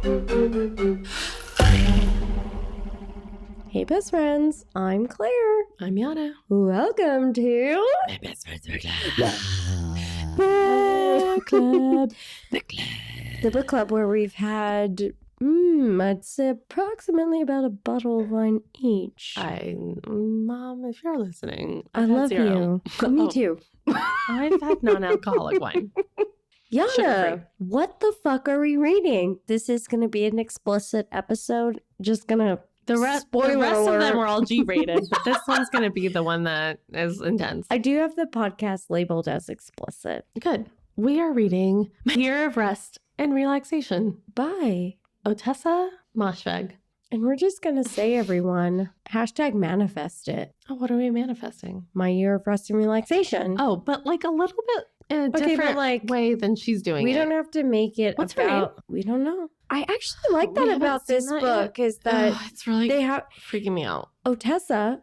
Hey, best friends. I'm Claire. I'm Yana. Welcome to My best friends are Book Club. Book Club. The book club where we've had, I'd say approximately about a bottle of wine each. Mom, if you're listening, I love you. Me too. I've had non-alcoholic wine. Yana, Sugar-free. what the fuck are we reading? This is going to be an explicit episode. Just going to The rest of them are all G-rated, but this one's going to be the one that is intense. I do have the podcast labeled as explicit. Good. We are reading Year of Rest and Relaxation Bye. Otessa Moshfegh. And we're just going to say, everyone, #manifest it. Oh, what are we manifesting? My year of rest and relaxation. Oh, but like a little bit in a different way than she's doing we it. don't have to make it What's her name? We don't know. I actually like We that haven't about seen this that book yet. is that it's really they have freaking me out. Otessa.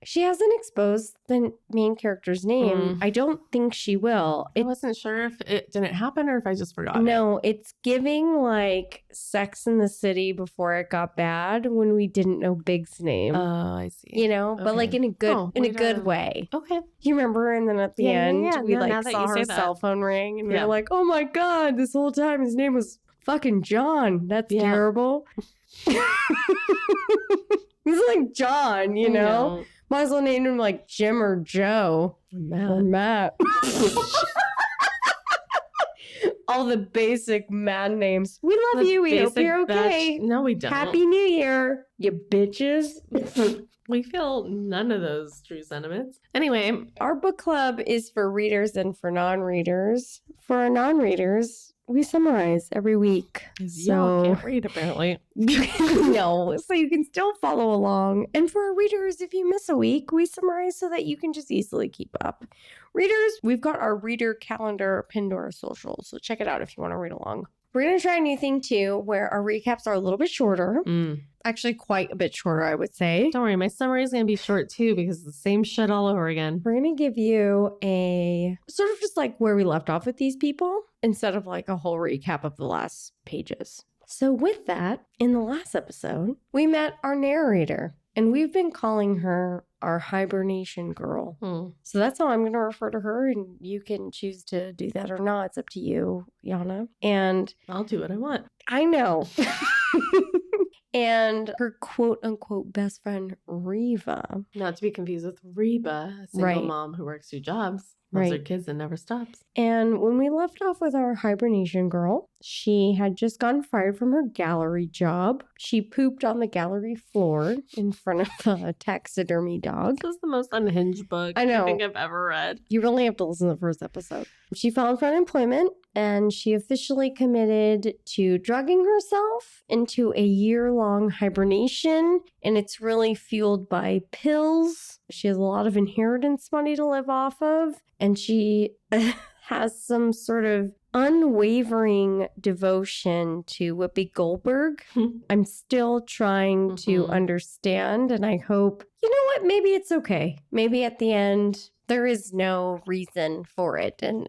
She hasn't exposed the main character's name. I don't think she will. I wasn't sure if it didn't happen or if I just forgot. No, it's giving like Sex in the City before it got bad when we didn't know Big's name. Oh, I see. You know, but like in a good way. Okay. You remember? And then at the end, we No, now like that saw you her say that. cell phone ring, and we were like, "Oh my god, this whole time his name was fucking John. That's terrible." He's like John, you know. Might as well name him like Jim or Joe or Matt. All the basic man names. We love you. We hope you're okay. No, we don't. Happy New Year, you bitches. We feel none of those true sentiments. Anyway, our book club is for readers and for non-readers. For our non-readers, we summarize every week. Y'all can't read, apparently. No, so you can still follow along. And for our readers, if you miss a week, we summarize so that you can just easily keep up. Readers, we've got our reader calendar pinned to our socials, so check it out if you want to read along. We're going to try a new thing, too, where our recaps are a little bit shorter. Actually, quite a bit shorter, I would say. Don't worry, my summary is going to be short, too, because it's the same shit all over again. We're going to give you a sort of just like where we left off with these people instead of like a whole recap of the last pages. So with that, in the last episode, we met our narrator, and we've been calling her our Hibernation girl. So that's how I'm going to refer to her, and you can choose to do that or not. It's up to you, Yana. And I'll do what I want. I know. And her quote-unquote best friend, Reva. Not to be confused with Reba, a single mom who works 2 jobs, loves her kids and never stops. And when we left off with our Hibernation girl, she had just gotten fired from her gallery job. She pooped on the gallery floor in front of a taxidermy dog. This is the most unhinged book I think I've ever read. You really have to listen to the first episode. She filed for unemployment, and she officially committed to drugging herself into a year-long hibernation, and it's really fueled by pills. She has a lot of inheritance money to live off of, and she has some sort of unwavering devotion to Whoopi Goldberg. I'm still trying to understand, and I hope, you know what, maybe it's okay. Maybe at the end, there is no reason for it, and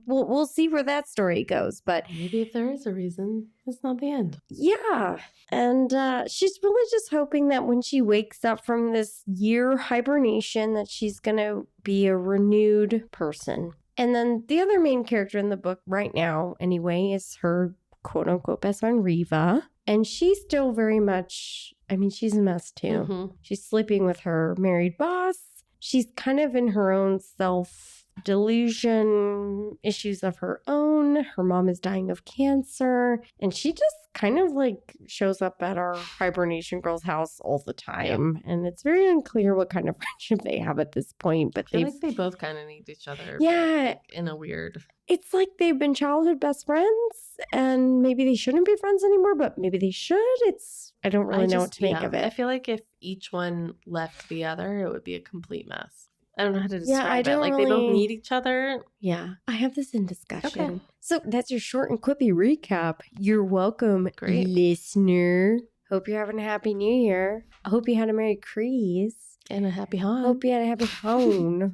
we'll see where that story goes. But maybe if there is a reason, it's not the end. Yeah, and she's really just hoping that when she wakes up from this year hibernation, that she's gonna be a renewed person. And then the other main character in the book right now, anyway, is her quote-unquote best friend, Reva. And she's still very much, I mean, she's a mess too. She's sleeping with her married boss. She's kind of in her own self-delusion, issues of her own. Her mom is dying of cancer. And she just kind of like shows up at our Hibernation girl's house all the time. And it's very unclear what kind of friendship they have at this point. But I feel like they both kind of need each other. Yeah. In a weird... It's like they've been childhood best friends, and maybe they shouldn't be friends anymore, but maybe they should. I don't really know what to make of it. I feel like if each one left the other, it would be a complete mess. I don't know how to describe it. Like, they both need each other. Yeah. I have this in discussion. Okay. So that's your short and quippy recap. You're welcome, listener. Hope you're having a happy new year. I hope you had a Merry Crease. And a happy hon. Hope you had a happy hone.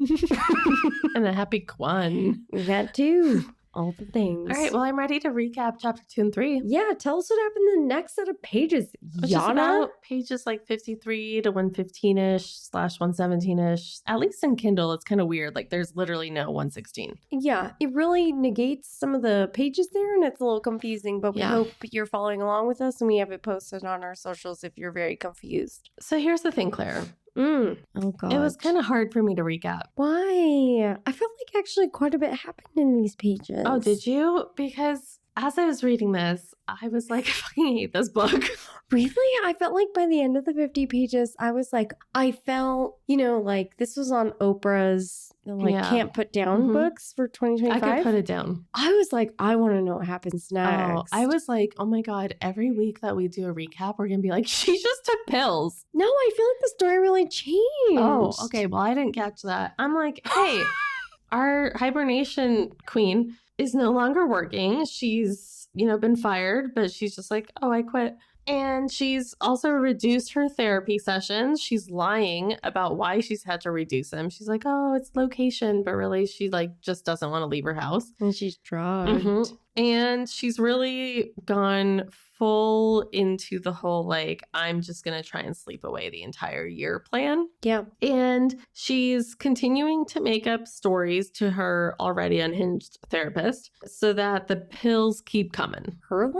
And a happy Kwan. That too. all the things. All right, well, I'm ready to recap chapter 2 and 3. Yeah, tell us what happened in the next set of pages. Which is about pages like 53 to 115-ish / 117-ish. At least in Kindle, it's kind of weird. Like there's literally no 116. Yeah, it really negates some of the pages there, and it's a little confusing, but we hope you're following along with us, and we have it posted on our socials if you're very confused. So here's the thing, Claire. Oh, God. It was kind of hard for me to recap. Why? I felt like actually quite a bit happened in these pages. Oh, did you? Because as I was reading this, I was like, I fucking hate this book. Really? I felt like by the end of the 50 pages, I was like, I felt, like this was on Oprah's can't put down books for 2025. I could put it down. I was like, I want to know what happens next. Oh, I was like, oh my God, every week that we do a recap, we're going to be like, she just took pills. No, I feel like the story really changed. Oh, okay. Well, I didn't catch that. I'm like, hey, our hibernation queen is no longer working. She's, been fired, but she's just like, oh, I quit. And she's also reduced her therapy sessions. She's lying about why she's had to reduce them. She's like, oh, it's location. But really, she just doesn't want to leave her house. And she's drugged. Mm-hmm. And she's really gone full into the whole, I'm just going to try and sleep away the entire year plan. Yeah. And she's continuing to make up stories to her already unhinged therapist so that the pills keep coming. Her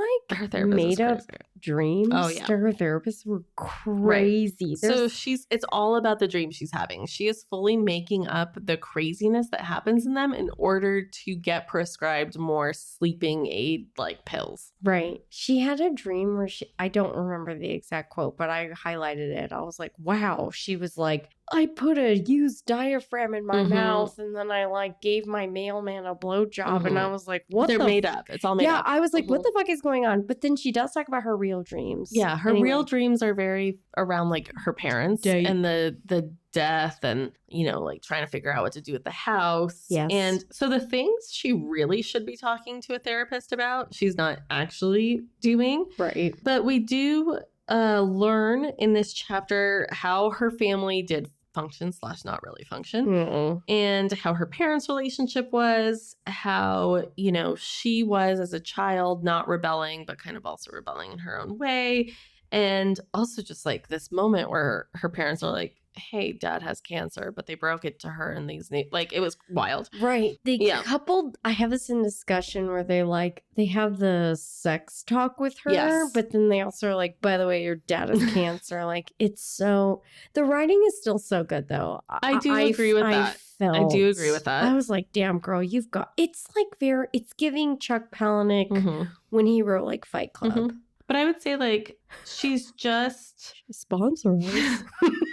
therapist made up dreams to her therapist were crazy. Right. So it's all about the dreams she's having. She is fully making up the craziness that happens in them in order to get prescribed more sleeping aid pills. Right. She had a dream where I don't remember the exact quote, but I highlighted it. I was like, wow. She was like, I put a used diaphragm in my mouth, and then I gave my mailman a blowjob, and I was like, what? They're made up. It's all made up. Yeah, I was like, what the fuck is going on? But then she does talk about her real dreams. Yeah, her real dreams are very around her parents and the death and, trying to figure out what to do with the house. Yes. And so the things she really should be talking to a therapist about, she's not actually doing. Right. But we do learn in this chapter how her family did function / not really function, and how her parents' relationship was, how, she was as a child not rebelling, but kind of also rebelling in her own way. And also just this moment where her parents are like, hey, dad has cancer, but they broke it to her in these it was wild. Right. They coupled, I have this in discussion where they have the sex talk with her, but then they also are like, by the way, your dad has cancer. It's so, the writing is still so good though. I do agree with that. I do agree with that. I was like, damn girl, you've got, it's it's giving Chuck Palahniuk when he wrote Fight Club. But I would say she's just sponsor us.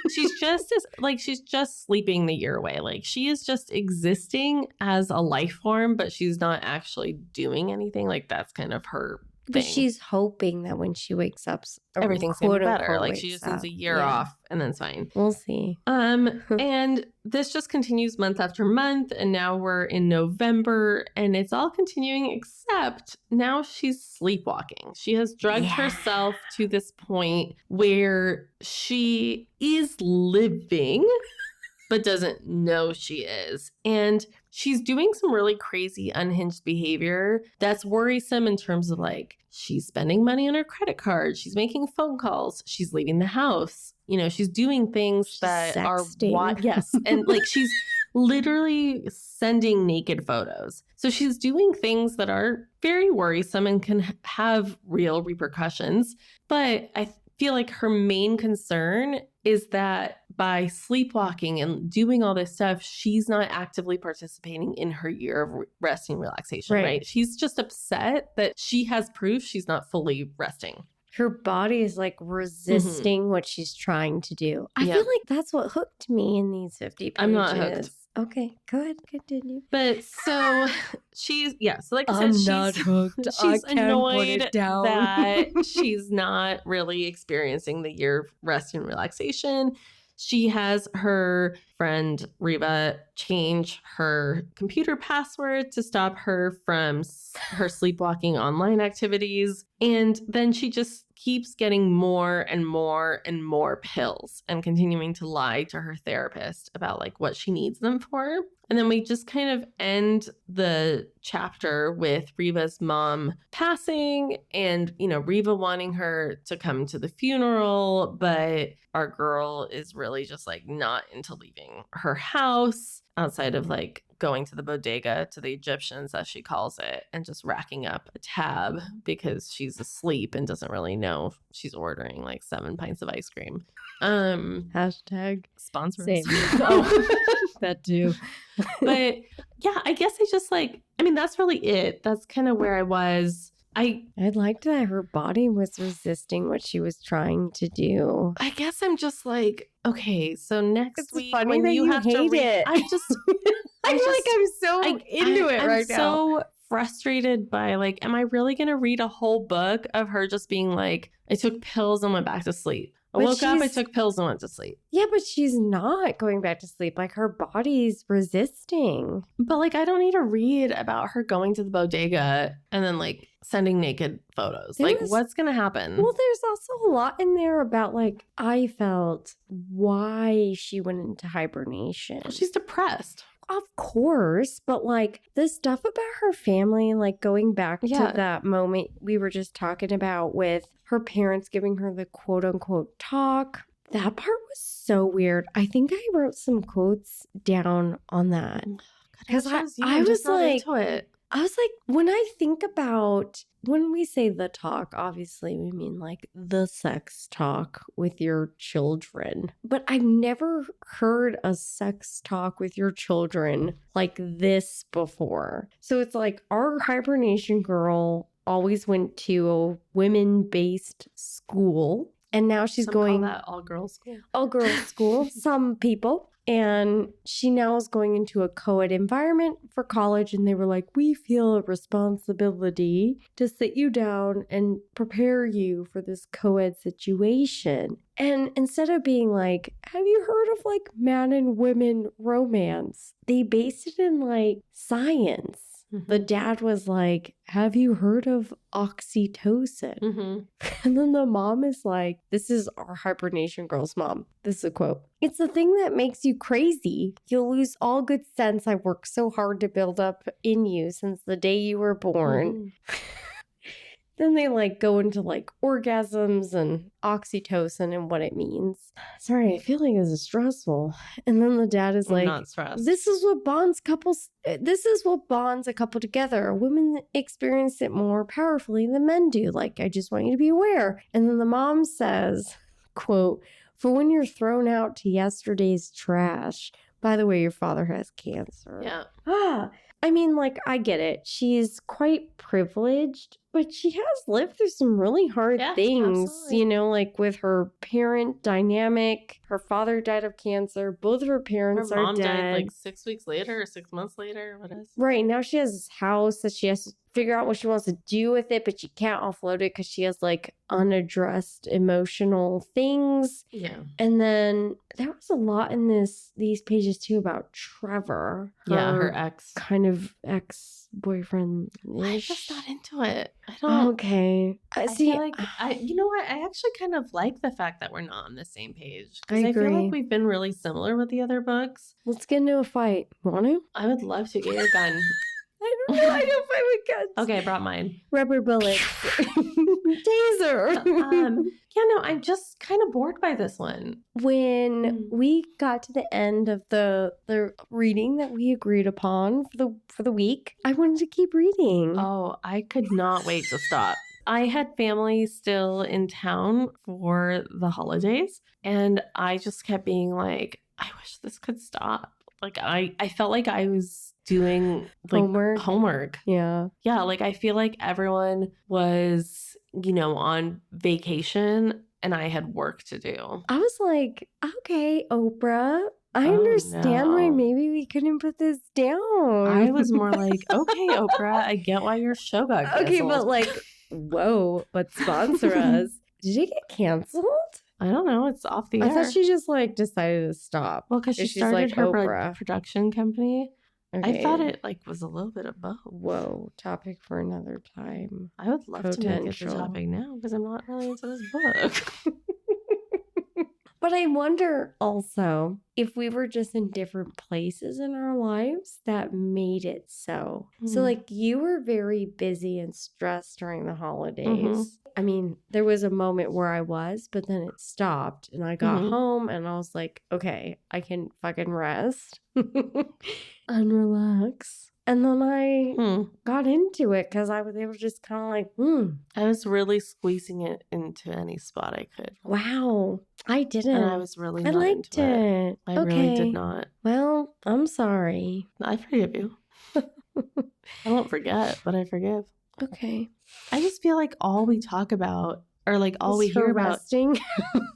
She's just sleeping the year away. She is just existing as a life form, but she's not actually doing anything. That's kind of her thing. But she's hoping that when she wakes up, everything's gonna be better. She just needs a year off and then it's fine. We'll see. And this just continues month after month, and now we're in November, and it's all continuing except now she's sleepwalking. She has drugged herself to this point where she is living but doesn't know she is. And she's doing some really crazy unhinged behavior that's worrisome in terms of she's spending money on her credit card. She's making phone calls. She's leaving the house. She's doing things that are yes. And she's literally sending naked photos. So she's doing things that are very worrisome and can have real repercussions. But I feel like her main concern is that by sleepwalking and doing all this stuff, she's not actively participating in her year of rest and relaxation, right? She's just upset that she has proof she's not fully resting. Her body is resisting what she's trying to do. I feel like that's what hooked me in these 50 pages. I'm not hooked. Okay, go ahead, continue. But so she's, like I said, she's not hooked. She's annoyed that she's not really experiencing the year of rest and relaxation. She has her friend Reba change her computer password to stop her from her sleepwalking online activities. And then she just keeps getting more and more and more pills and continuing to lie to her therapist about what she needs them for. And then we just kind of end the chapter with Reva's mom passing and, Reva wanting her to come to the funeral, but our girl is really just like not into leaving her house outside of like going to the bodega, to the Egyptians, as she calls it, and just racking up a tab because she's asleep and doesn't really know she's ordering like 7 pints of ice cream. Hashtag sponsor same. us. Oh, that too. But yeah, I guess I just like, that's really it. That's kind of where I was. I liked that her body was resisting what she was trying to do. I guess I'm just like, okay, so next week funny when that you have to read it. I'm so into it right now. I'm so frustrated by like, am I really going to read a whole book of her just being like, I took pills and went back to sleep. I woke up, I took pills and went to sleep. Yeah, but she's not going back to sleep. Like, her body's resisting. But like, I don't need to read about her going to the bodega and then like sending naked photos. What's going to happen? Well, there's also a lot in there about like, I felt why she went into hibernation. Well, she's depressed. Of course, but like the stuff about her family, like going back to that moment we were just talking about with her parents giving her the quote unquote talk, that part was so weird. I think I wrote some quotes down on that. Because I was like, when I think about, when we say the talk, obviously we mean like the sex talk with your children. But I've never heard a sex talk with your children like this before. So it's like our hibernation girl always went to a women-based school. And now she's going... call that all-girls school. All-girls school. Some people. And she now is going into a co-ed environment for college. And they were like, we feel a responsibility to sit you down and prepare you for this co-ed situation. And instead of being like, have you heard of like man and women romance? They based it in like science. Mm-hmm. The dad was like, have you heard of oxytocin? Mm-hmm. And then the mom is like, this is our hibernation girl's mom. This is a quote. It's the thing that makes you crazy. You'll lose all good sense I worked so hard to build up in you since the day you were born. Mm-hmm. Then they like go into like orgasms and oxytocin and what it means. Sorry, I feel like this is stressful. And then the dad is like, not stressed. This is what bonds a couple together. Women experience it more powerfully than men do. Like, I just want you to be aware. And then the mom says, quote, for when you're thrown out to yesterday's trash. By the way, your father has cancer. Yeah. I mean, like, I get it. She's quite privileged, but she has lived through some really hard things, absolutely. Like with her parent dynamic. Her father died of cancer. Both of her parents are dead. Her mom died like 6 weeks later or 6 months later. What is? Right. Now she has this house that she has to figure out what she wants to do with it, but she can't offload it because she has like unaddressed emotional things. Yeah. And then there was a lot in these pages too about Trevor. Her ex. Kind of ex-boyfriend. I'm just not into it. I don't. Okay. I feel like you know what? I actually kind of like the fact that we're not on the same page. Because I feel like we've been really similar with the other books. Let's get into a fight. Want to? I would love to. Get your gun. I don't fight with guns. Okay, I brought mine. Rubber bullets. Taser. Yeah, no, I'm just kind of bored by this one. When we got to the end of the reading that we agreed upon for the week, I wanted to keep reading. Oh, I could not wait to stop. I had family still in town for the holidays, and I just kept being like, I wish this could stop. Like, I felt like I was doing like homework. Yeah. Yeah. Like, I feel like everyone was, on vacation and I had work to do. I was like, okay, Oprah, I understand why maybe we couldn't put this down. I was more like, okay, Oprah, I get why your show got canceled. Okay, but like, whoa, but sponsor us. Did it get canceled? I don't know. It's off the air. I thought she just like decided to stop. Well, because she started her production company. Okay. I thought it like was a little bit of both. Whoa, topic for another time. I would love to make it the topic now because I'm not really into this book. But I wonder also if we were just in different places in our lives that made it so. So, like, you were very busy and stressed during the holidays. I mean, there was a moment where I was, but then it stopped and I got home and I was like, okay, I can fucking rest and relax. And then I got into it because they were just kind of like, I was really squeezing it into any spot I could. Wow. I didn't. And I was really I not liked into it. it. I really did not. Well, I'm sorry. I forgive you. I won't forget, but I forgive. Okay. I just feel like all we talk about, or like all we hear about, resting.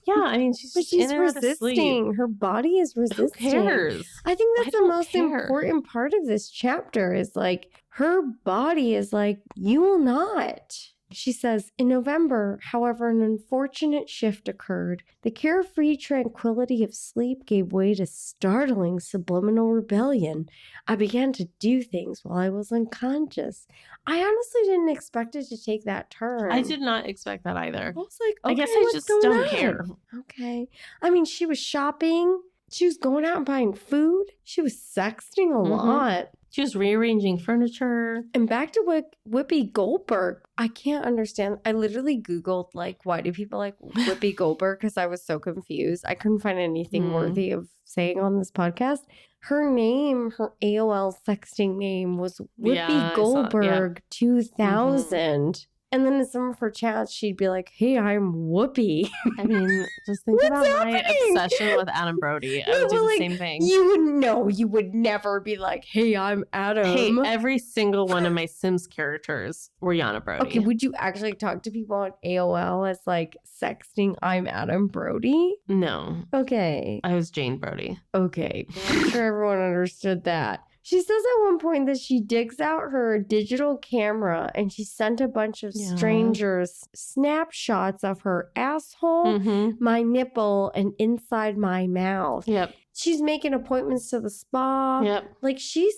yeah, I mean, she's But just she's in and out of sleep. resisting. Her body is resisting. Who cares? I think that's I the don't most care. important part of this chapter is like her body is like, you will not. She says, in November, however, an unfortunate shift occurred. The carefree tranquility of sleep gave way to startling subliminal rebellion. I began to do things while I was unconscious. I honestly didn't expect it to take that turn. I did not expect that either. I was like, okay, I guess I just don't care. Okay. I mean, she was shopping. She was going out and buying food. She was sexting a lot. She was rearranging furniture. And back to Whoopi Goldberg. I can't understand. I literally Googled, like, why do people like Whoopi Goldberg? Because I was so confused. I couldn't find anything worthy of saying on this podcast. Her name, her AOL sexting name was Whoopi Goldberg 2000. And then in some of her chats, she'd be like, hey, I'm Whoopi. I mean, just think about my obsession with Adam Brody. I would do the same thing. You would never be like, hey, I'm Adam. Hey, every single one of my Sims characters were Yana Brody. Okay, would you actually talk to people on AOL as like sexting, I'm Adam Brody? No. Okay. I was Jane Brody. Okay. I'm sure everyone understood that. She says at one point that she digs out her digital camera and she sent a bunch of strangers snapshots of her asshole, my nipple, and inside my mouth. Yep. She's making appointments to the spa. Yep. Like she's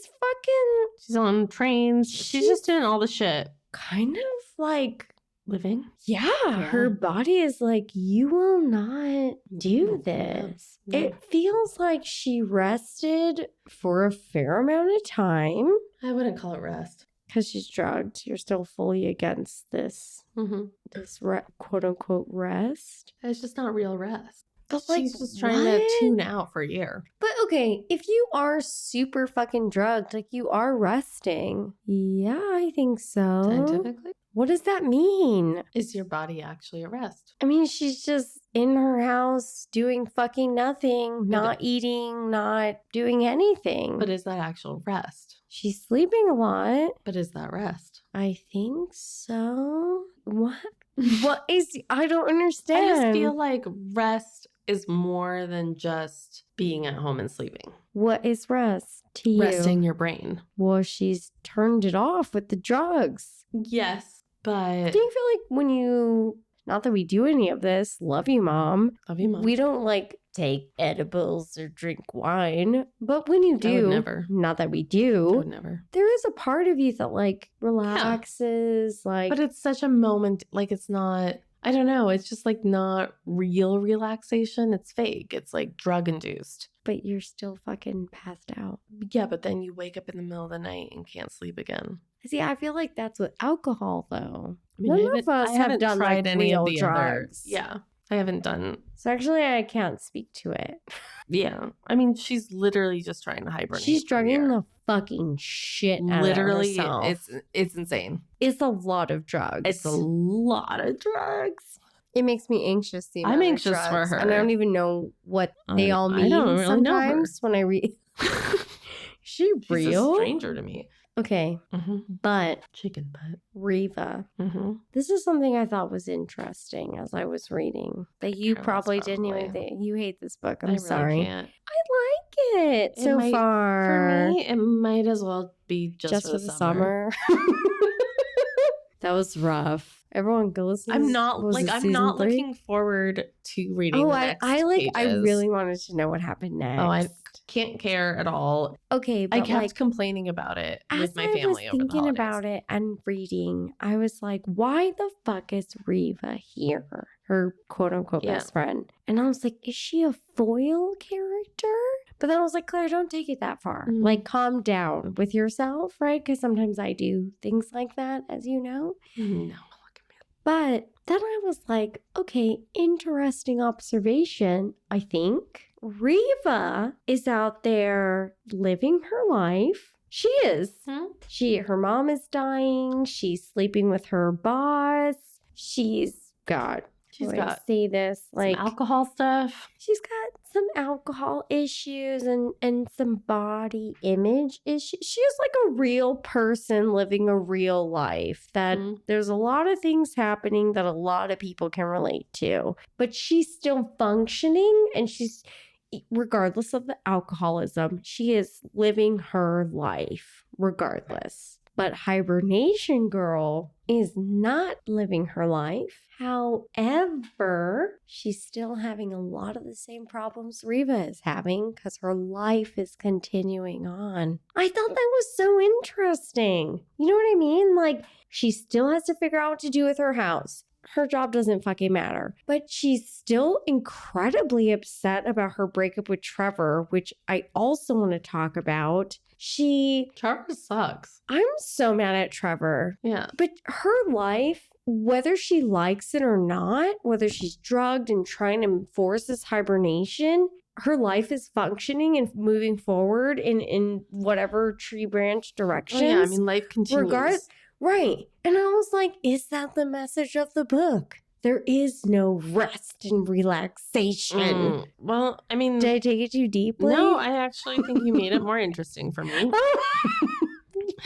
on trains. She's just doing all the shit. Kind of like living. Yeah. Her body is like, you will not do this. No. It feels like she rested for a fair amount of time. I wouldn't call it rest. Because she's drugged. You're still fully against this, this quote unquote rest. It's just not real rest. But she's just trying to tune out for a year. But okay, if you are super fucking drugged, like you are resting. Yeah, I think so. Scientifically? What does that mean? Is your body actually at rest? I mean, she's just in her house doing fucking nothing, not eating, not doing anything. But is that actual rest? She's sleeping a lot. But is that rest? I think so. What? What is... I don't understand. I just feel like rest is more than just being at home and sleeping. What is rest to you? Resting your brain. Well, she's turned it off with the drugs. Yes, but... Do you feel like when you... Not that we do any of this. Love you, Mom. Love you, Mom. We don't like take edibles or drink wine. But when you do... I would never. Not that we do. I would never. There is a part of you that like relaxes. Like, but it's such a moment. Like it's not... I don't know. It's just like not real relaxation. It's fake. It's like drug induced. But you're still fucking passed out. Yeah, but then you wake up in the middle of the night and can't sleep again. See, I feel like that's with alcohol, though. I mean, None of us have done tried like any real of the drugs. Yeah, I haven't done. So actually, I can't speak to it. Yeah, I mean, she's literally just trying to hibernate. She's drugging the fucking shit out of herself. It's insane. It's a lot of drugs. It's a lot of drugs. It makes me anxious. I'm anxious for her, and I don't even know what they all mean. I don't really sometimes when I read. She real? She's a stranger to me. Okay, but chicken butt. Riva. This is something I thought was interesting as I was reading. That you probably didn't even think. You hate this book. I'm sorry. Can't. I like it so far. For me, it might as well be just for the summer. That was rough. Everyone go listen. I'm not was it I'm season not 3? looking forward to reading the next I pages. really wanted to know what happened next. Oh, I can't care at all. Okay, but I kept complaining about it with my family over the holidays. As I was thinking about it and reading, I was like, why the fuck is Reva here? Her quote-unquote best friend. And I was like, is she a foil character? But then I was like, Claire, don't take it that far. Like, calm down with yourself, right? Because sometimes I do things like that, as you know. No. But then I was like, okay, interesting observation, I think. Reva is out there living her life. She is. Her mom is dying. She's sleeping with her boss. She's got some alcohol stuff. She's got some alcohol issues and some body image issues. She's like a real person living a real life that there's a lot of things happening that a lot of people can relate to. But she's still functioning, and she's, regardless of the alcoholism, she is living her life regardless. But Hibernation Girl is not living her life. However, she's still having a lot of the same problems Reva is having because her life is continuing on. I thought that was so interesting. You know what I mean? Like, she still has to figure out what to do with her house. Her job doesn't fucking matter. But she's still incredibly upset about her breakup with Trevor, which I also want to talk about. Trevor sucks. I'm so mad at Trevor. Yeah. But her life, whether she likes it or not, whether she's drugged and trying to enforce this hibernation, her life is functioning and moving forward in whatever tree branch direction. Oh, yeah, I mean, life continues. Right. And I was like, is that the message of the book? There is no rest and relaxation. Well, I mean... Did I take it too deeply? No, I actually think you made it more interesting for me.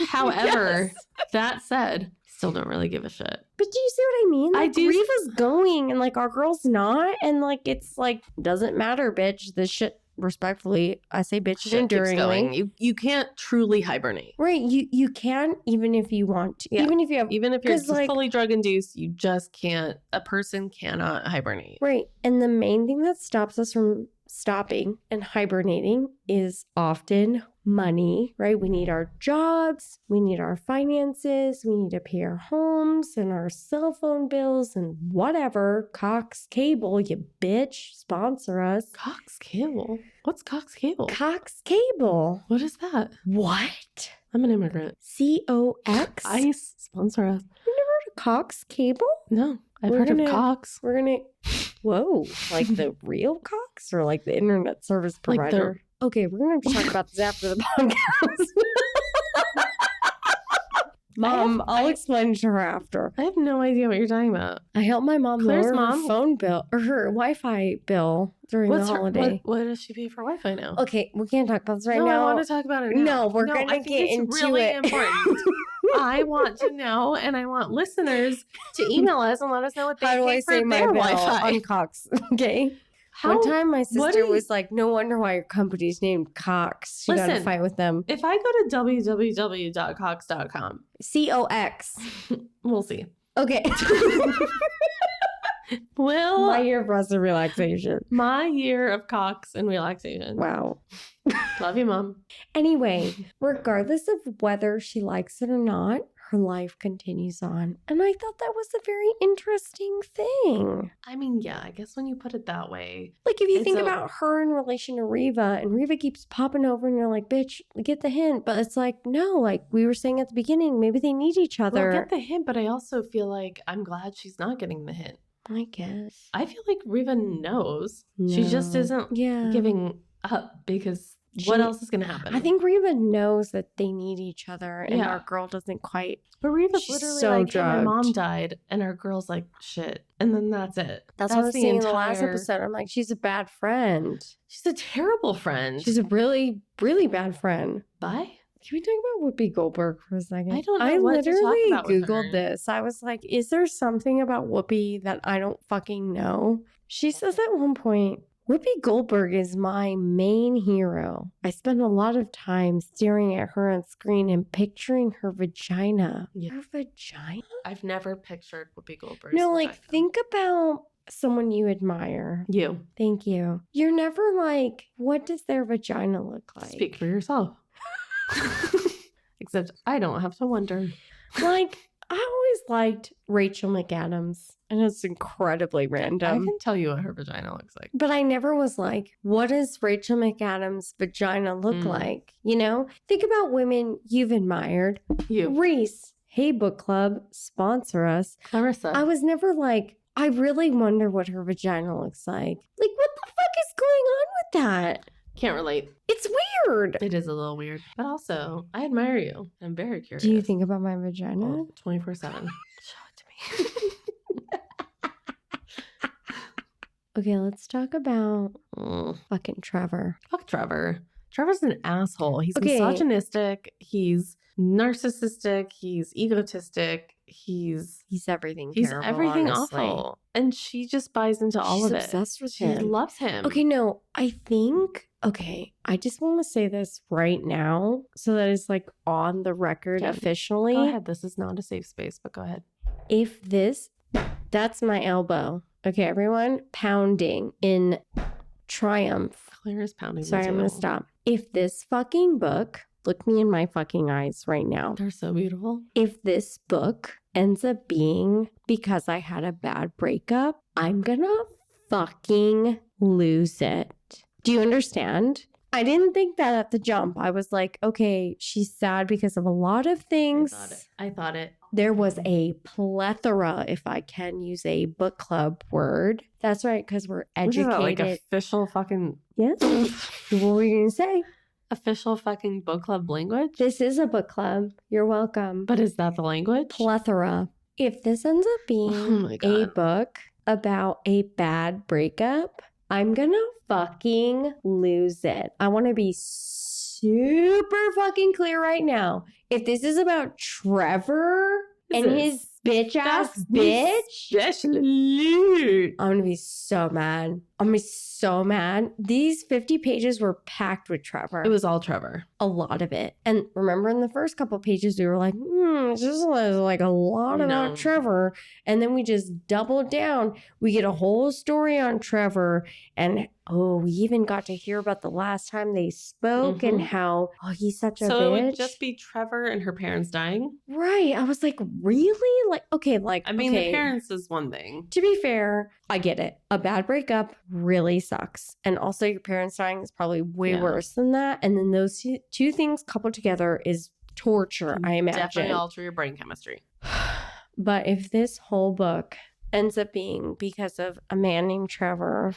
However, that said, still don't really give a shit. But do you see what I mean? Like, I do. Reva's going and, like, our girl's not. And, like, it's like, doesn't matter, bitch. This shit... Respectfully, I say bitch enduringly. You can't truly hibernate. Right. You can, even if you want to. Yeah. Even if you're like, fully drug induced, you just can't. A person cannot hibernate. Right. And the main thing that stops us from stopping and hibernating is often money, right? We need our jobs, we need our finances, we need to pay our homes and our cell phone bills and whatever. Cox Cable, you bitch, sponsor us. Cox Cable? What's Cox Cable? Cox Cable. What is that? What? I'm an immigrant. COX? ICE, sponsor us. You never heard of Cox Cable? No, I've heard of Cox. We're gonna... Whoa, like the real Cox or like the internet service provider? Okay, we're going to talk about this after the podcast. Mom, I'll explain to her after. I have no idea what you're talking about. I helped my mom lower her phone bill or her Wi-Fi bill during the holiday. What does she pay for Wi-Fi now? Okay, we can't talk about this now. I want to talk about it now. No, we're going to get into really it. Important. I want to know, and I want listeners to email us and let us know what they pay for their Wi-Fi on Cox. Okay. One time my sister was like, no wonder why your company's named Cox. She got to fight with them. If I go to www.cox.com. COX. We'll see. Okay. My year of rest and relaxation. My year of Cox and relaxation. Wow. Love you, Mom. Anyway, regardless of whether she likes it or not, her life continues on. And I thought that was a very interesting thing. I mean, yeah, I guess when you put it that way. Like, if you think about her in relation to Reva, and Reva keeps popping over, and you're like, bitch, get the hint. But it's like, no, like we were saying at the beginning, maybe they need each other. Well, get the hint, but I also feel like I'm glad she's not getting the hint. I guess. I feel like Reva knows. No. She just isn't giving up because... what else is going to happen? I think Reva knows that they need each other, and our girl doesn't quite. But Reva's literally so like, my mom died, and our girl's like, shit. And then that's it. That's what I was saying in the last episode. I'm like, she's a bad friend. She's a terrible friend. She's a really, really bad friend. Bye. Can we talk about Whoopi Goldberg for a second? I don't know what to talk about with her. I literally Googled this. I was like, is there something about Whoopi that I don't fucking know? She says at one point, Whoopi Goldberg is my main hero. I spend a lot of time staring at her on screen and picturing her vagina. Yeah. Her vagina? I've never pictured Whoopi Goldberg's No, vagina. like, think about someone you admire. You. Thank you. You're never like, what does their vagina look like? Speak for yourself. Except I don't have to wonder. Like, I always liked Rachel McAdams, and it's incredibly random. I can tell you what her vagina looks like. But I never was like, what does Rachel McAdams' vagina look like? You know? Think about women you've admired. You. Reese, hey, book club, sponsor us. Clarissa. I was never like, I really wonder what her vagina looks like. Like, what the fuck is going on with that? Can't relate. It's weird. It is a little weird. But also, I admire you. I'm very curious. Do you think about my vagina? Oh, 24/7. Show it to me. Okay, let's talk about fucking Trevor. Fuck Trevor. Trevor's an asshole. He's Okay. misogynistic. He's narcissistic. He's egotistic. He's everything He's terrible, everything honestly. awful. And she just buys into all She's of it. obsessed with She him. loves him. Okay, no, I think, I just want to say this right now so that it's like on the record Yeah. officially. Go ahead. This is not a safe space, but go ahead. If that's my elbow. Okay, everyone, pounding in triumph. Claire is pounding. Sorry, me I'm too. going to stop. If this fucking book, look me in my fucking eyes right now. They're so beautiful. If this book ends up being because I had a bad breakup, I'm gonna fucking lose it. Do you understand? I didn't think that at the jump. I was like, okay, she's sad because of a lot of things. I thought it. There was a plethora, if I can use a book club word. That's right, because we're What is that, educated. like official fucking Yes. What were you gonna say? official fucking book club language? This is a book club. You're welcome. But is that the language? Plethora. If this ends up being Oh my a God. book about a bad breakup, I'm gonna fucking lose it. I want to be super fucking clear right now. If this is about Trevor and his bitch ass bitch, Especially. I'm gonna be so mad. I'm gonna be so mad. These 50 pages were packed with Trevor. It was all Trevor. A lot of it. And remember in the first couple pages, we were like, this is like a lot about No. Trevor. And then we just doubled down. We get a whole story on Trevor. And we even got to hear about the last time they spoke and how, he's such a So bitch. it would just be Trevor and her parents dying? Right. I was like, really? Like, okay, like, I mean, okay. the parents is one thing. To be fair, I get it. A bad breakup really sucks. And also your parents dying is probably way Yeah. worse than that. And then those two things coupled together is torture, I imagine. Definitely alter your brain chemistry. But if this whole book ends up being because of a man named Trevor,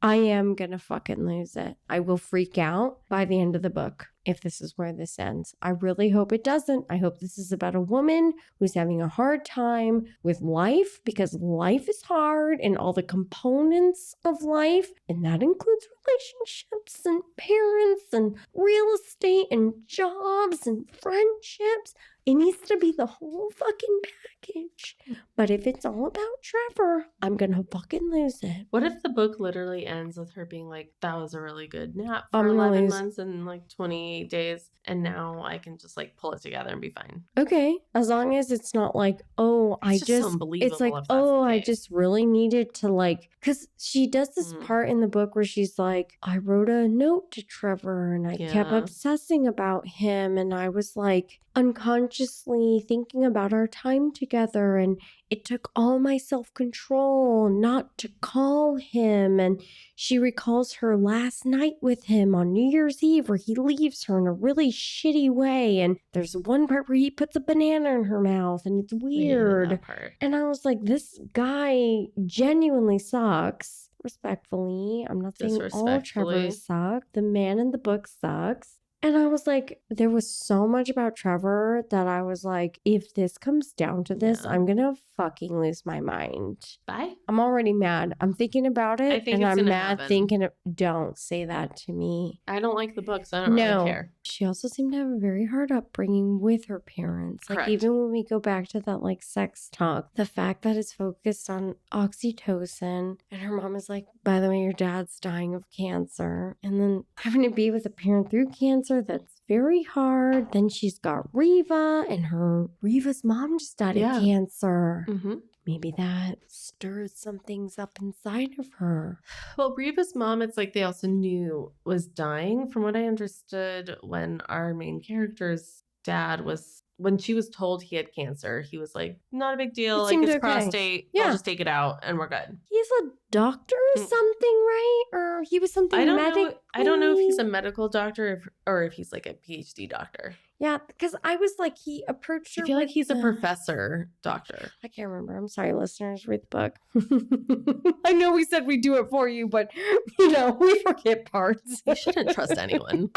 I am gonna fucking lose it. I will freak out by the end of the book if this is where this ends. I really hope it doesn't. I hope this is about a woman who's having a hard time with life because life is hard and all the components of life, and that includes relationships and parents and real estate and jobs and friendships. It needs to be the whole fucking package. But if it's all about Trevor, I'm gonna fucking lose it. What if the book literally ends with her being like, that was a really good nap for I'm gonna 11 lose- months and like 28 days, and now I can just like pull it together and be fine? Okay, as long as it's not like, It's just unbelievable it's like, if that's the I case. just really needed to like, because she does this Mm. part in the book where she's like, I wrote a note to Trevor and I kept Yeah. obsessing about him, and I was like unconsciously thinking about our time together, and it took all my self-control not to call him. And she recalls her last night with him on New Year's Eve where he leaves her in a really shitty way, and there's one part where he puts a banana in her mouth and it's I hated weird. that part. And I was like, this guy genuinely sucks. Respectfully, I'm not saying all Disrespectfully. Trevors suck. The man in the book sucks. And I was like, there was so much about Trevor that I was like, if this comes down to this, Yeah. I'm going to fucking lose my mind. Bye. I'm already mad. I'm thinking about it. I think and it's I'm gonna mad happen. thinking, don't say that to me. I don't like the book, so I don't really care. She also seemed to have a very hard upbringing with her parents. Like, Correct. even when we go back to that, like, sex talk, the fact that it's focused on oxytocin, and her mom is like, by the way, your dad's dying of cancer. And then having to be with a parent through cancer, that's very hard. Then she's got Reva, and Reva's mom just died of cancer. Mm-hmm. Maybe that stirs some things up inside of her. Well, Reva's mom, it's like they also knew was dying. From what I understood, when our main character's dad was, when she was told he had cancer, he was like, not a big deal. It Like, seemed it's okay. prostate. Yeah. I'll just take it out and we're good. He's a doctor or something, right? Or he was something I don't medical. know. I don't know if he's a medical doctor or if he's like a PhD doctor. Yeah, because I was like, he approached her. I feel like he's a professor doctor. I can't remember. I'm sorry, listeners. Read the book. I know we said we'd do it for you, but we forget parts. You shouldn't trust anyone.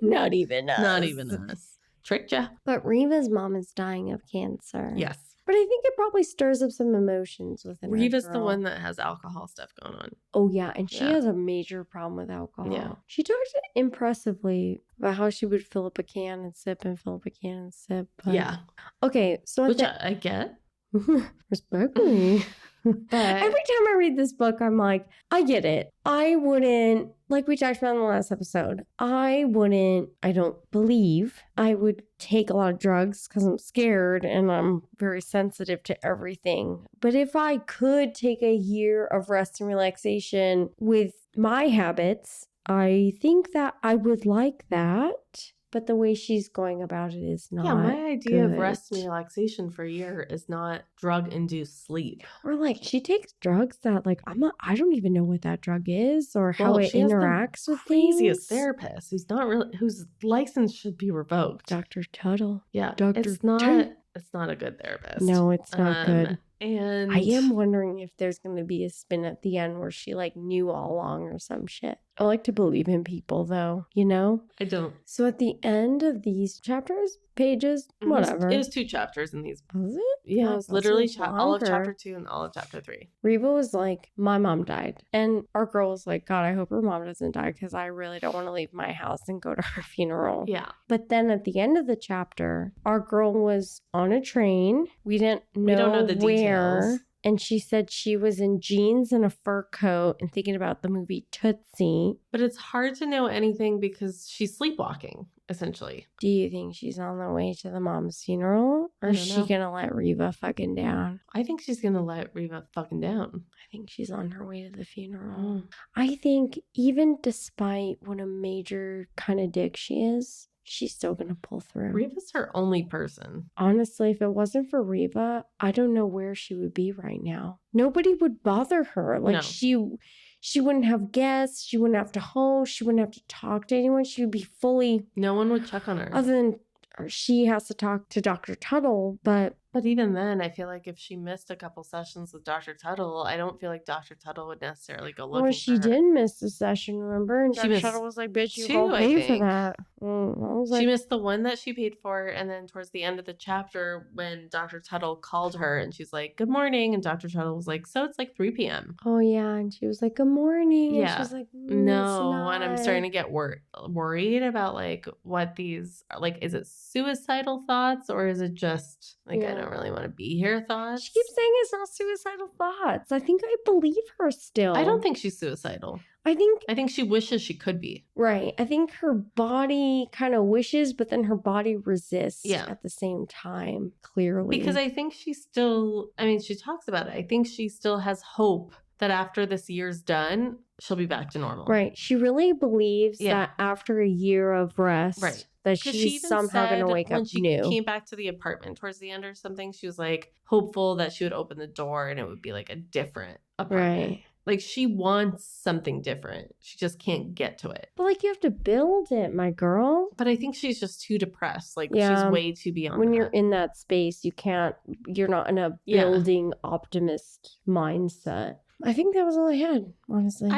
Not even us. Not even us. Tricked ya. But Reva's mom is dying of cancer. Yes. But I think it probably stirs up some emotions within her. Reva's the one that has alcohol stuff going on. Oh, yeah. And she has a major problem with alcohol. Yeah. She talked impressively about how she would fill up a can and sip and fill up a can and sip. But... Yeah. Okay. So which I get. Respectfully. But every time I read this book, I'm like, I get it. I wouldn't, like we talked about in the last episode, I don't believe I would take a lot of drugs because I'm scared and I'm very sensitive to everything. But if I could take a year of rest and relaxation with my habits, I think that I would like that. But the way she's going about it is not. Yeah, my idea of rest and relaxation for a year is not drug-induced sleep. Or like she takes drugs that like I don't even know what that drug is or how it interacts with things. Craziest therapist whose license should be revoked. Dr. Tuttle. Yeah, it's not a good therapist. No, it's not good. And I am wondering if there's going to be a spin at the end where she like knew all along or some shit. I like to believe in people though, I don't. So at the end of these chapters, pages, whatever. It was 2 chapters in these. Was it? Yeah, it was literally all of chapter 2 and all of chapter 3. Reva was like, my mom died. And our girl was like, God, I hope her mom doesn't die because I really don't want to leave my house and go to her funeral. Yeah. But then at the end of the chapter, our girl was on a train. We don't know the details. And she said she was in jeans and a fur coat and thinking about the movie Tootsie. But it's hard to know anything because she's sleepwalking, essentially. Do you think she's on the way to the mom's funeral? Or is she going to let Reva fucking down? I think she's going to let Reva fucking down. I think she's on her way to the funeral. I think even despite what a major kind of dick she is, she's still going to pull through. Reva's her only person. Honestly, if it wasn't for Reva, I don't know where she would be right now. Nobody would bother her. Like, no. She wouldn't have guests. She wouldn't have to host. She wouldn't have to talk to anyone. She would be fully... No one would check on her. Other than she has to talk to Dr. Tuttle, but... But even then, I feel like if she missed a couple sessions with Dr. Tuttle, I don't feel like Dr. Tuttle would necessarily go looking for her. She did miss a session, remember? And Dr. Tuttle was like, bitch, you won't pay for that. She missed the one that she paid for, and then towards the end of the chapter, when Dr. Tuttle called her, and she's like, good morning, and Dr. Tuttle was like, so it's like 3 p.m. Oh, yeah, and she was like, good morning. Yeah. And she was like, no, and I'm starting to get worried about, like, what these, like, is it suicidal thoughts, or is it just, like, I don't really want to be here thoughts? She keeps saying it's not suicidal thoughts. I think I believe her still. I don't think she's suicidal. I think she wishes she could be. Right. I think her body kind of wishes, but then her body resists at the same time, clearly. Because I think she still, she talks about it. I think she still has hope that after this year's done, she'll be back to normal. Right. She really believes that after a year of rest, that she's somehow going to wake up new. When she came back to the apartment towards the end or something, she was like hopeful that she would open the door and it would be like a different apartment. Right. Like she wants something different. She just can't get to it. But like you have to build it, my girl. But I think she's just too depressed. Like she's way too beyond when you're in that space, you're not in a building optimist mindset. I think that was all I had, honestly.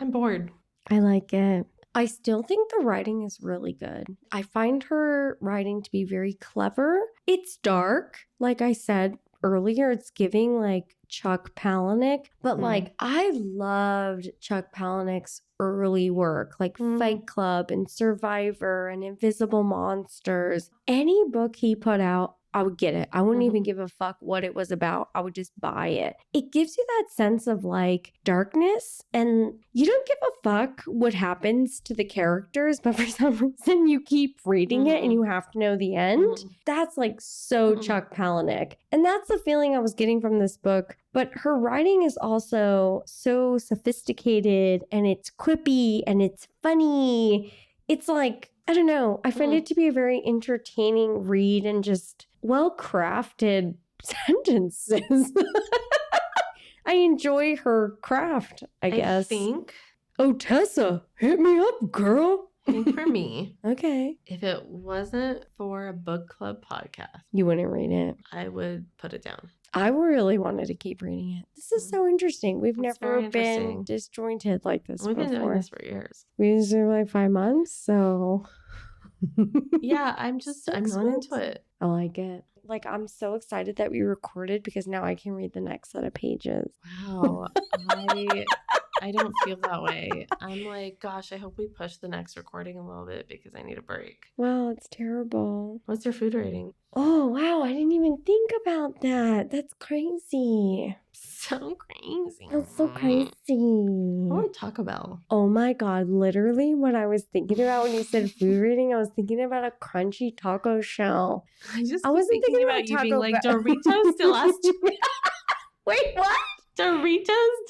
I'm bored. I like it. I still think the writing is really good. I find her writing to be very clever. It's dark. Like I said earlier, it's giving like Chuck Palahniuk, but like I loved Chuck Palahniuk's early work, like Fight Club and Survivor and Invisible Monsters. Any book he put out, I would get it. I wouldn't even give a fuck what it was about. I would just buy it. It gives you that sense of like darkness, and you don't give a fuck what happens to the characters, but for some reason you keep reading it and you have to know the end. That's like so Chuck Palahniuk. And that's the feeling I was getting from this book. But her writing is also so sophisticated, and it's quippy and it's funny. It's like, I don't know. I find it to be a very entertaining read and just well-crafted sentences. I enjoy her craft, I guess. I think. Oh, Tessa, hit me up, girl. I think for me, okay, if it wasn't for a book club podcast, you wouldn't read it. I would put it down. I really wanted to keep reading it. This is so interesting. We've never been disjointed like this We've before. been doing this for years. We've been doing like 5 months, so... Yeah, I'm not into it. I like it. Like, I'm so excited that we recorded because now I can read the next set of pages. Wow. I don't feel that way. I'm like, gosh, I hope we push the next recording a little bit because I need a break. Well, it's terrible. What's your food rating? Oh, wow. I didn't even think about that. That's crazy. So crazy. That's so crazy. I want Taco Bell. Oh my God. Literally, what I was thinking about when you said food rating, I was thinking about a crunchy taco shell. I wasn't thinking about you being like Doritos de las... Wait, what? Doritos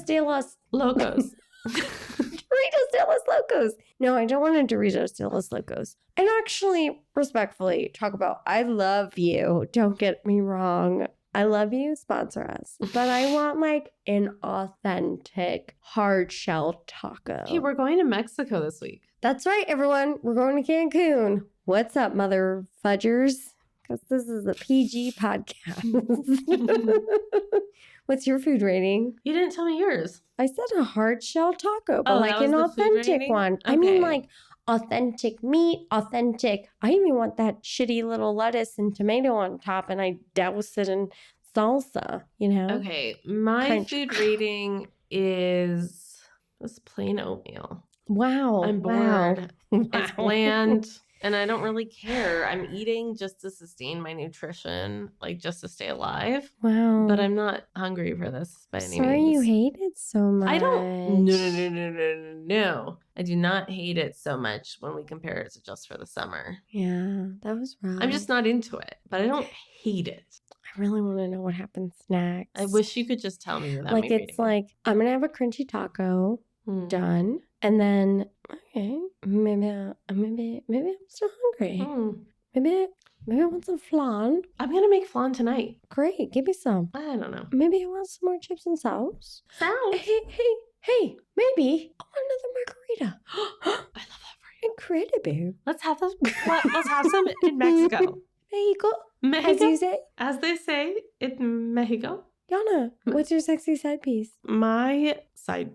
de los Locos. Doritos de los Locos. No, I don't want a Doritos de los Locos. And actually, respectfully, talk about, I love you. Don't get me wrong. I love you. Sponsor us. But I want like an authentic hard shell taco. Hey, we're going to Mexico this week. That's right, everyone. We're going to Cancun. What's up, mother fudgers? Because this is a PG podcast. What's your food rating? You didn't tell me yours. I said a hard shell taco, but like an authentic one. Okay. I mean like authentic meat, authentic. I even want that shitty little lettuce and tomato on top, and I douse it in salsa, you know? Okay, my food rating is this plain oatmeal. Wow. I'm bored. Wow. It's bland. And I don't really care. I'm eating just to sustain my nutrition, like just to stay alive. Wow. But I'm not hungry for this by any means. Sorry you hate it so much. I don't. No. I do not hate it so much when we compare it to just for the summer. Yeah, that was wrong. I'm just not into it, but I don't hate it. I really want to know what happens next. I wish you could just tell me without like me it's like, I'm going to have a crunchy taco. Done. And then, okay, maybe I'm still hungry. Maybe I want some flan. I'm going to make flan tonight. Great. Give me some. I don't know. Maybe I want some more chips and sauce. Hey, maybe I want another margarita. I love that for you. Incredible. Let's have those. Let's have some in Mexico. Mexico. As you say. As they say in Mexico. Yana, what's your sexy side piece? My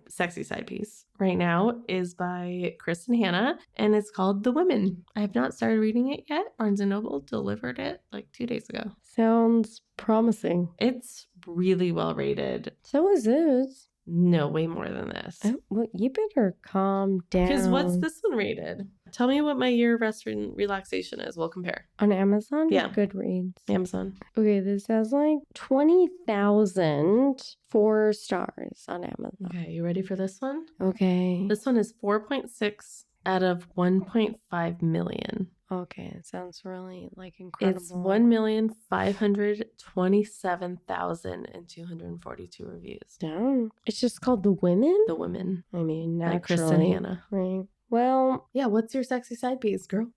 sexy side piece right now is by Chris and Hannah, and it's called The Women. I have not started reading it yet. Barnes & Noble delivered it like 2 days ago. Sounds promising. It's really well rated. So is this. No, way more than this. Oh, well, you better calm down. Because what's this one rated? Tell me what my year of rest and relaxation is. We'll compare. On Amazon? Yeah. Goodreads. Amazon. Okay, this has like 20,000 4 stars on Amazon. Okay, you ready for this one? Okay. This one is 4.6 out of 1.5 million. Okay, it sounds really like incredible. It's 1,527,242 reviews. Damn. It's just called The Women? The Women. I mean, naturally. By Chris and Hannah. Right. Well. Yeah, what's your sexy side piece, girl?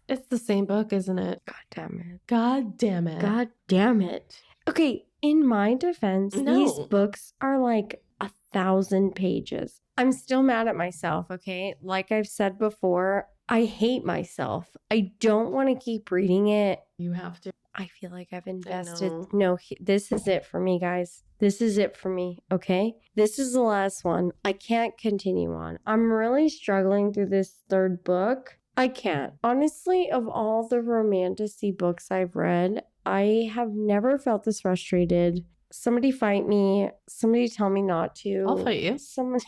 It's the same book, isn't it? God damn it. God damn it. God damn it. Okay, in my defense, these books are like 1,000 pages. I'm still mad at myself, okay? Like I've said before, I hate myself. I don't want to keep reading it. You have to. I feel like I've invested. know. No, this is it for me, guys. This is it for me, okay? This is the last one. I can't continue on. I'm really struggling through this third book. I can't. Honestly, of all the romantasy books I've read, I have never felt this frustrated. Somebody fight me. Somebody tell me not to. I'll fight you. Somebody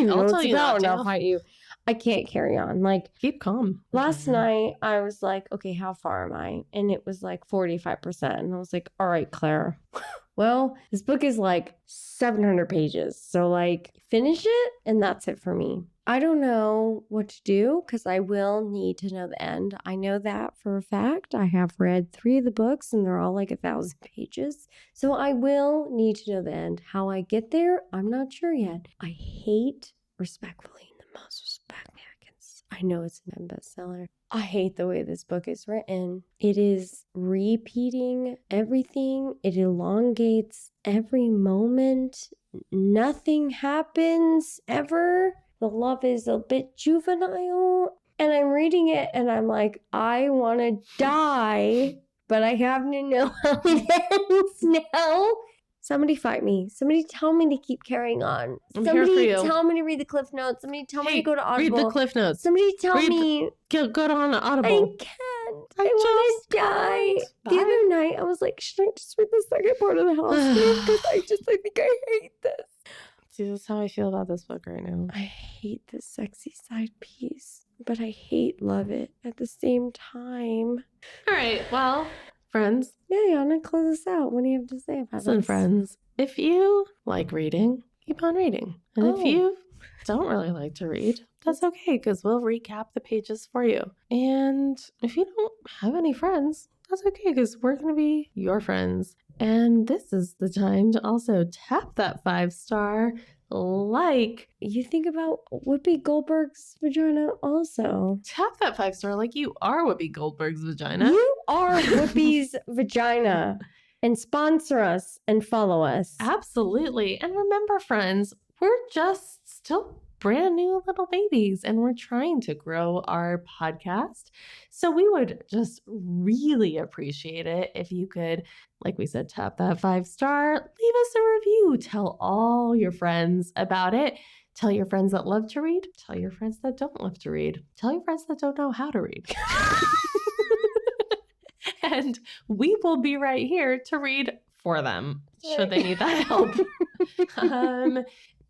I'll tell you not and to. I'll fight you. I can't carry on. Like, Keep calm. last night, I was like, okay, how far am I? And it was like 45%. And I was like, all right, Claire. Well, this book is like 700 pages. So, like, finish it, and that's it for me. I don't know what to do because I will need to know the end. I know that for a fact. I have read 3 of the books, and they're all like 1,000 pages. So I will need to know the end. How I get there, I'm not sure yet. I hate, respectfully, in the most respect I can. I know it's a bestseller. I hate the way this book is written. It is repeating everything. It elongates every moment. Nothing happens ever. The love is a bit juvenile. And I'm reading it and I'm like, I want to die, but I have to know how it ends now. Somebody fight me. Somebody tell me to keep carrying on. I'm Somebody here for you. tell me to read the Cliff Notes. Somebody tell me to go to Audible. Read the Cliff Notes. Somebody tell me. Go on Audible. I can't. I want to die. The other night, I was like, should I just read the second part of the house? Because I think I hate this. See, this is how I feel about this book right now. I hate the sexy side piece, but I love it at the same time. All right, well, friends. Yeah, Yana, close us out. What do you have to say about Listen, this? friends, if you like reading, keep on reading. And if you don't really like to read, that's okay, because we'll recap the pages for you. And if you don't have any friends, that's okay, because we're going to be your friends. And this is the time to also tap that 5-star like. You think about Whoopi Goldberg's vagina also. Tap that 5-star like you are Whoopi Goldberg's vagina. You are Whoopi's vagina. And sponsor us and follow us. Absolutely. And remember, friends, we're just still brand new little babies and we're trying to grow our podcast. So we would just really appreciate it if you could, like we said, tap that 5-star, leave us a review, tell all your friends about it. Tell your friends that love to read. Tell your friends that don't love to read. Tell your friends that don't know how to read. And we will be right here to read for them should they need that help.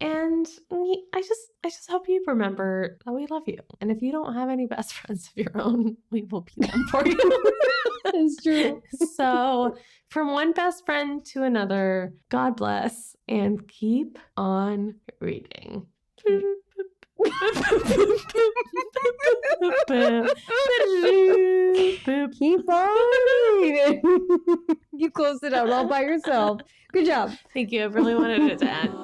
And I just hope you remember that we love you. And if you don't have any best friends of your own, we will be them for you. It's true. So from one best friend to another, God bless and keep on reading. Keep on reading. You closed it out all by yourself. Good job. Thank you. I really wanted it to end.